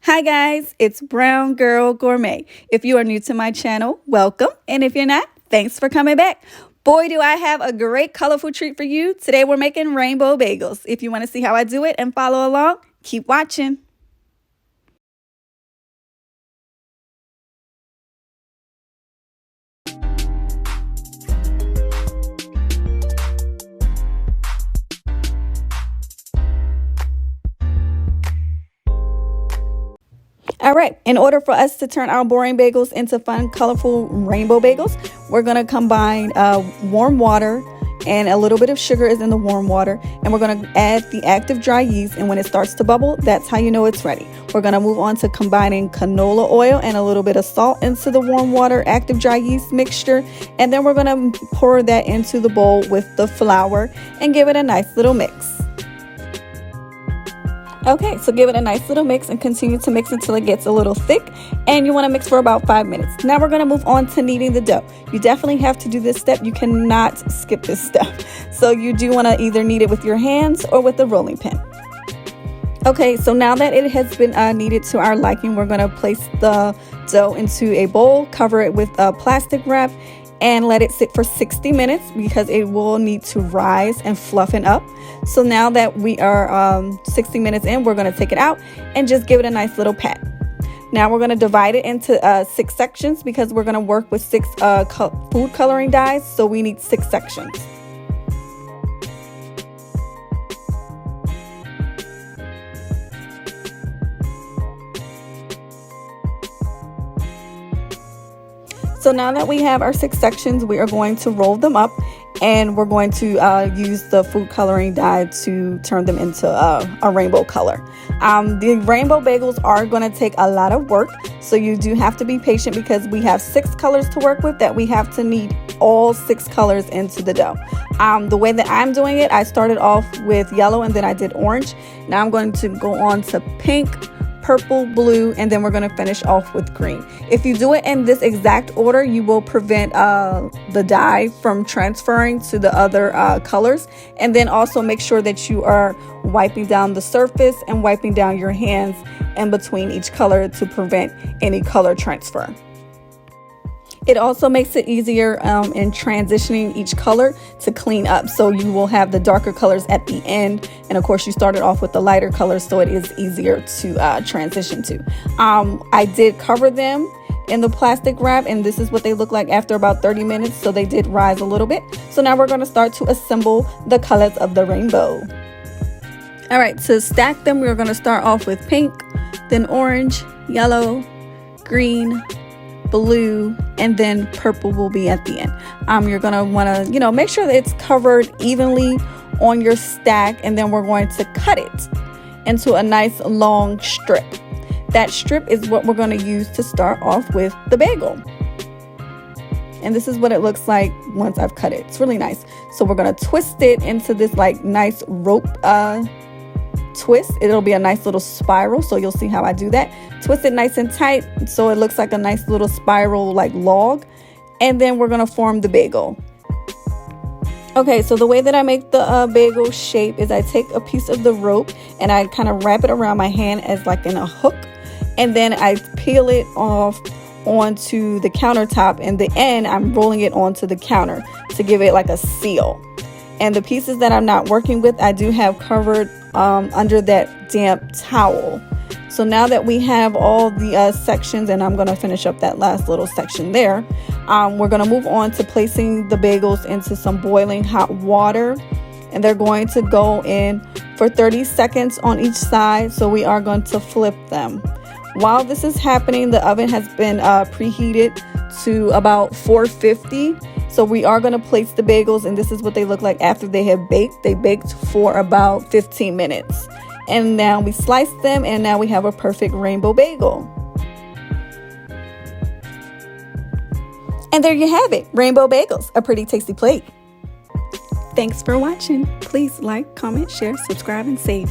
Hi guys, it's Brown Girl Gourmet. If you are new to my channel, welcome. And if you're not, thanks for coming back. Boy, do I have a great colorful treat for you. Today we're making rainbow bagels. If you want to see how I do it and follow along, keep watching. All right, in order for us to turn our boring bagels into fun, colorful rainbow bagels, we're going to combine warm water, and a little bit of sugar is in the warm water, and we're going to add the active dry yeast, and when it starts to bubble, that's how you know it's ready. We're going to move on to combining canola oil and a little bit of salt into the warm water active dry yeast mixture, and then we're going to pour that into the bowl with the flour and give it a nice little mix. Okay, so give it a nice little mix and continue to mix until it gets a little thick, and you want to mix for about 5 minutes. Now we're going to move on to kneading the dough. You definitely have to do this step. You cannot skip this step. So you do want to either knead it with your hands or with a rolling pin. Okay, so now that it has been kneaded to our liking, we're going to place the dough into a bowl, cover it with a plastic wrap, and let it sit for 60 minutes because it will need to rise and fluffen up. So now that we are 60 minutes in, we're going to take it out and just give it a nice little pat. Now we're going to divide it into 6 sections because we're going to work with 6 food coloring dyes, so we need 6 sections. So now that we have our 6 sections, we are going to roll them up, and we're going to use the food coloring dye to turn them into a rainbow color. The rainbow bagels are going to take a lot of work, so you do have to be patient because we have 6 colors to work with that we have to knead all 6 colors into the dough. The way that I'm doing it, I started off with yellow and then I did orange. Now I'm going to go on to pink, purple, blue, and then we're going to finish off with green. If you do it in this exact order, you will prevent the dye from transferring to the other colors, and then also make sure that you are wiping down the surface and wiping down your hands in between each color to prevent any color transfer. It also makes it easier in transitioning each color to clean up. So you will have the darker colors at the end. And of course, you started off with the lighter colors, so it is easier to transition to. I did cover them in the plastic wrap, and this is what they look like after about 30 minutes. So they did rise a little bit. So now we're going to start to assemble the colors of the rainbow. All right, to stack them, we're going to start off with pink, then orange, yellow, green, blue, and then purple will be at the end. You're gonna want to make sure that it's covered evenly on your stack, and then we're going to cut it into a nice long strip. That strip is what we're going to use to start off with the bagel, and this is what it looks like once I've cut it. It's really nice. So we're going to twist it into this like nice rope twist. It'll be a nice little spiral, so you'll see how I do that. Twist it nice and tight so it looks like a nice little spiral like log, and then we're going to form the bagel. Okay, so the way that I make the bagel shape is I take a piece of the rope and I kind of wrap it around my hand as like in a hook, and then I peel it off onto the countertop. In the end, I'm rolling it onto the counter to give it like a seal. And the pieces that I'm not working with, I do have covered under that damp towel. So now that we have all the sections, and I'm going to finish up that last little section there, we're going to move on to placing the bagels into some boiling hot water, and they're going to go in for 30 seconds on each side. So we are going to flip them. While this is happening, the oven has been preheated to about 450. So we are going to place the bagels, and this is what they look like after they have baked. They baked for about 15 minutes. And now we slice them, and now we have a perfect rainbow bagel. And there you have it, rainbow bagels, a pretty tasty plate. Thanks for watching. Please like, comment, share, subscribe, and save.